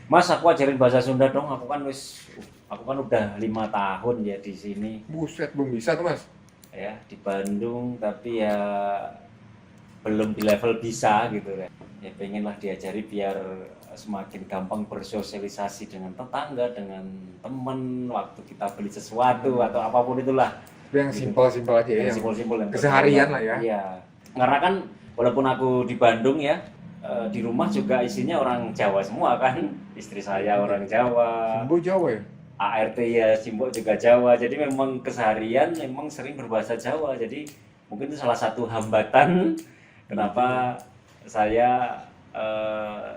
Mas, aku ajarin bahasa Sunda dong. Aku kan udah 5 tahun ya di sini Buset, belum bisa tuh mas. ya di Bandung, tapi ya belum di level bisa gitu kan. Ya pengen lah diajari biar semakin gampang bersosialisasi dengan tetangga, dengan temen waktu kita beli sesuatu atau apapun itulah Yang gitu. simpel-simpel aja ya, Yang yang simpel-simpel yang keseharian pergaulan. lah ya. Iya. Karena kan walaupun aku di Bandung ya, di rumah juga isinya orang Jawa semua kan. Istri saya orang Jawa, Simbo Jawa ya. ART ya Simbok juga Jawa. Jadi memang keseharian memang sering berbahasa Jawa. Jadi mungkin itu salah satu hambatan kenapa saya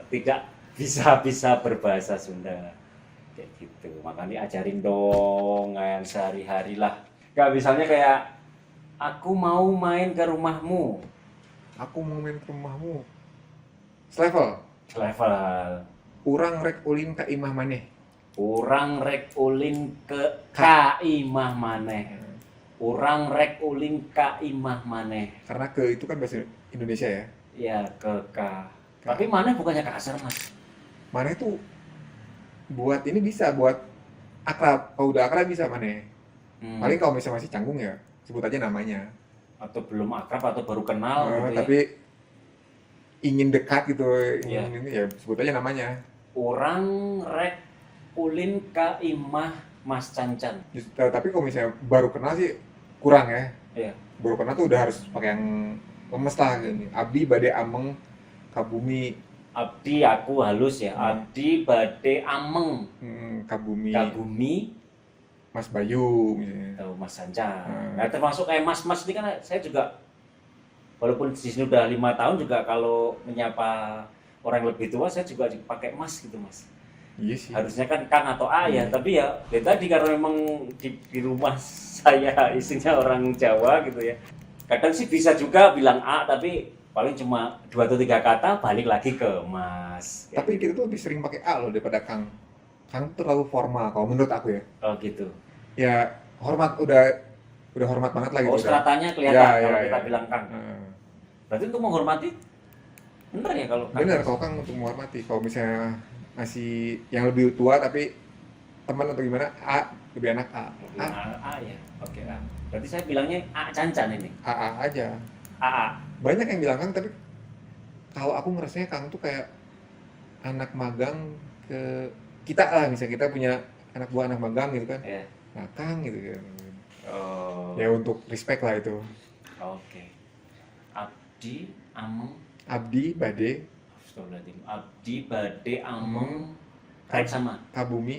tidak bisa berbahasa Sunda kayak gitu. Makanya ajarin dong yang sehari-hari lah. Gak misalnya kayak aku mau main ke rumahmu. Aku mau main ke rumahmu. Selevel. Level. Urang rek ulin ka imah maneh. Urang rek ulin ke ka imah maneh. Urang rek ulin ka imah maneh. Karena ke itu kan bahasa Indonesia ya. Ya ke ka. Ka. Tapi maneh bukannya kasar mas? Maneh tuh buat ini bisa buat akrab. Kalau udah akrab bisa maneh. Paling kalau misalnya masih canggung ya sebut aja namanya. Atau belum akrab atau baru kenal gitu ya. Tapi ingin dekat gitu, Iya. ingin ini ya sebut aja namanya. Urang rek ulin ka imah Mas Cancan. Tapi kalau misalnya baru kenal sih kurang ya. Iya. Baru kenal tuh udah harus pakai yang lemes lah gini. Abdi bade ameng kabumi. Abdi aku halus ya. Abdi bade ameng Kabumi. kabumi Mas Bayu misalnya. atau Mas Cancan. Nah termasuk kayak mas-mas ini kan saya juga walaupun di sini udah 5 tahun juga kalau menyapa orang yang lebih tua saya juga pakai mas gitu mas. Iya sih. Harusnya kan Kang atau ayah, tapi ya tadi karena memang di rumah saya isinya orang Jawa gitu ya. Kadang sih bisa juga bilang A, tapi paling cuma 2 atau 3 kata balik lagi ke Mas. Tapi kita tuh lebih sering pakai A loh daripada Kang. Kang tuh terlalu formal kalau menurut aku ya. Oh gitu. Ya hormat udah hormat banget lah gitu. Oh Udah. stratanya kelihatan Ya, kalau ya, kita ya. bilang Kang. Berarti untuk menghormati bener ya kalau Kang? Bener kalau Kang untuk menghormati. Kalau misalnya masih yang lebih tua tapi teman atau gimana A lebih enak A. A, A ya. Oke A. Berarti saya bilangnya A Cancan ini. A aja. AA. Banyak yang bilang Kang tapi kalau aku ngerasanya Kang tuh kayak anak magang ke kita lah, misalnya kita punya anak buah anak magang gitu kan. Ya. Nah Kang gitu kan. Oh. Ya untuk respect lah itu. Oke. Abdi Ameng. Abdi bade Astagfirullahaladzim. Abdi bade ameng rek sama. kabumi.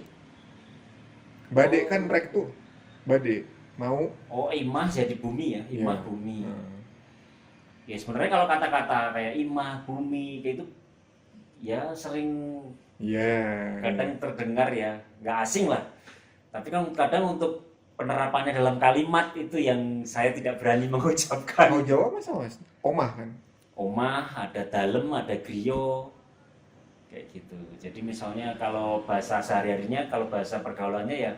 Bade kan rek tuh. Bade mau. Oh imah jadi bumi ya, imah Ya. bumi. Ya sebenarnya kalau kata-kata kayak imah bumi kayak itu ya sering Iya. kadang terdengar ya nggak asing lah. Tapi kan kadang untuk penerapannya dalam kalimat itu yang saya tidak berani mengucapkan. Kalau Jawa mas sama mas. Omah kan. Omah, ada dalem, ada griyo, kayak gitu. Jadi misalnya kalau bahasa sehari-harinya, kalau bahasa pergaulannya ya,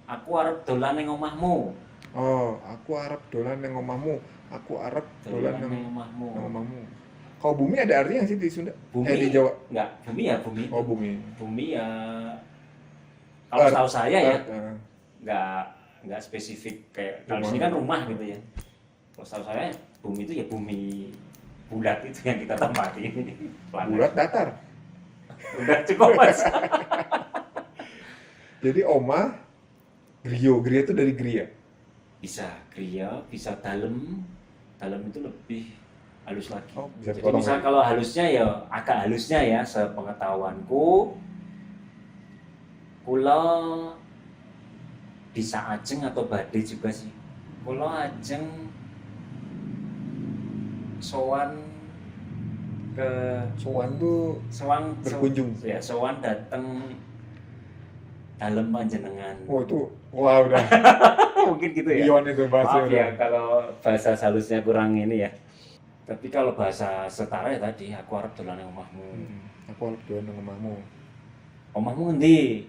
aku arep dolan ning omahmu. Oh, aku arep dolan nang omahmu. Aku arep dolan nang omahmu. omahmu. Kalau bumi ada artinya sih di Sunda? Bumi Di Jawa. enggak, bumi ya bumi. Oh, bumi. Bumi ya kalau tahu saya ya Earth, enggak spesifik kayak kalau sini kan rumah gitu ya. Kalau tahu saya bumi itu ya bumi bulat itu yang kita tempati. bulat datar. Udah cukup mas. Jadi omah, griyo itu dari gria. Bisa griya, bisa dalem. Dalem itu lebih halus lagi. Oh, bisa Jadi dipotong misal lagi. kalau halusnya ya agak halusnya ya sepengetahuanku kula bisa ajeng atau badai juga sih. Kula ajeng sowan ke Sowan tuh sowan berkunjung. ya sowan dateng dalem panjenengan. Oh itu, wah udah Mungkin gitu ya. beyond itu bahasa Maaf udah. ya kalau bahasa halusnya kurang ini ya. Tapi kalau bahasa setara ya tadi aku arep dolan nang omahmu. Aku harus dolan nang omahmu. Omahmu ngendi?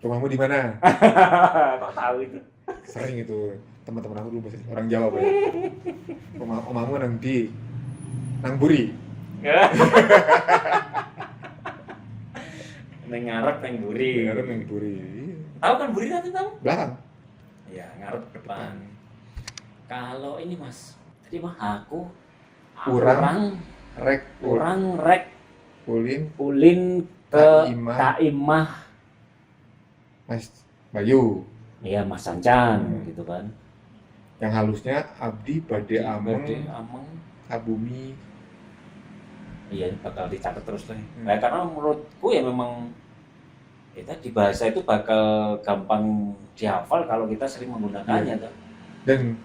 Rumahmu di mana? Kok tahu itu? Sering itu teman-teman aku dulu bahasa orang Jawa banyak. Omahmu nang di nang buri. Neng ngarep neng buri. Ngarep yang buri. Tahu kan buri nanti tahu? Belakang. Ya ngarep depan. Kalau ini mas, tadi mah aku Urang. Rek. kurang rek Ulin. ke Kaimah. Kaimah. Mas Bayu. Iya Mas Sancan gitu kan. Yang halusnya abdi bade ameng Ameng. kabumi. Iya bakal dicatat terus lah. Nah, karena menurutku ya memang kita di bahasa itu bakal gampang dihafal kalau kita sering menggunakannya tuh. Dan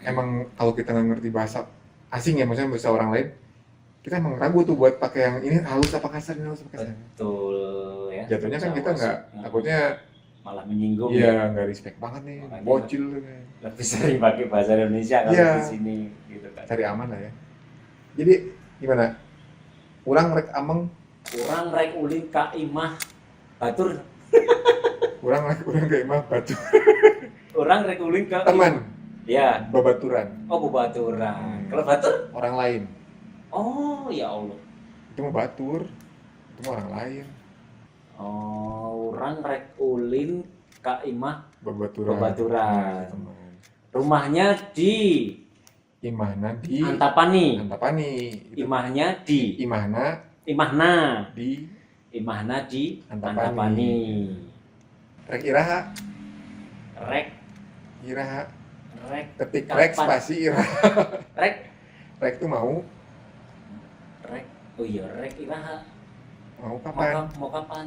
emang kalau kita nggak ngerti bahasa asing ya, maksudnya bahasa orang lain, kita emang ragu tuh buat pakai yang ini halus apa kasar, ini halus apa kasar. Betul ya. Jatuhnya kan kita nggak, takutnya malah menyinggung. iya nggak respect banget nih, Makanya bocil. Lebih sering pakai bahasa Indonesia kalau Iya. di sini gitu kan. Cari aman lah ya. Jadi gimana? Urang rek ameng, Kurang rek ulin Kaimah batur. urang kayak mah batu. Orang rek ulin ke Teman, ya. babaturan, Oh babaturan. Kalau batur? orang lain. Oh ya Allah. Itu mah batur, itu mah orang lain. Oh, orang rek ulin Kaimah Babaturan. Babaturan. Teman. Rumahnya di Imahna di Antapani. Antapani. Itu. Imahnya di Imahna Imahna. di Imahna di Antapani. Antapani. rek iraha, Rek iraha. rek Ketik Kapan? rek spasi iraha. rek Rek itu mau rek. Oh iya rek iraha. kapan? Mau kapan?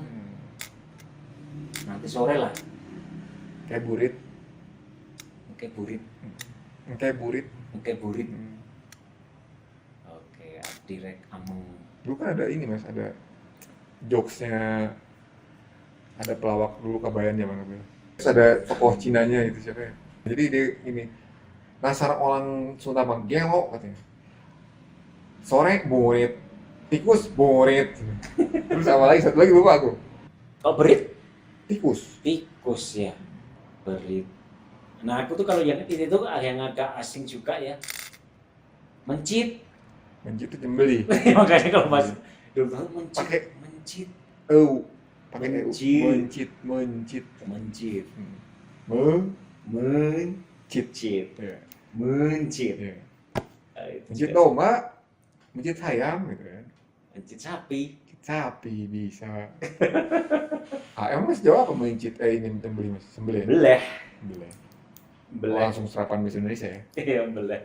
Nanti sore lah. Kayak burit, Oke burit. kayak burit. Oke burit. Oke, abdi rek ameng. Dulu kan ada ini mas, ada jokesnya, ada pelawak dulu Kabayan zaman dulu. Terus ada tokoh Cinanya itu siapa ya? Jadi dia ini, nasar orang Sunda mah gelo katanya. Sore burit, tikus burit. Terus apa lagi, satu lagi lupa aku. Kalau berit? Tikus. Tikus ya. Berit. Nah aku tuh kalau yang itu yang agak asing juga ya. Mencit. Mencit itu jembeli. Makanya kalau pas dulu mencit. Pakai Mencit. Pakai Mencit. mencit. Mencit. Mencit. Mencit. Ya. Mencit. Ya. Ah, itu Mencit juga. domba, mencit ayam gitu kan. Mencit sapi. Sapi bisa. Emang mas Jawa apa mencit? Ini beli mas, sembelih. Beleh. Sembelih. Beleh. Langsung serapan bahasa Indonesia ya. Iya beleh.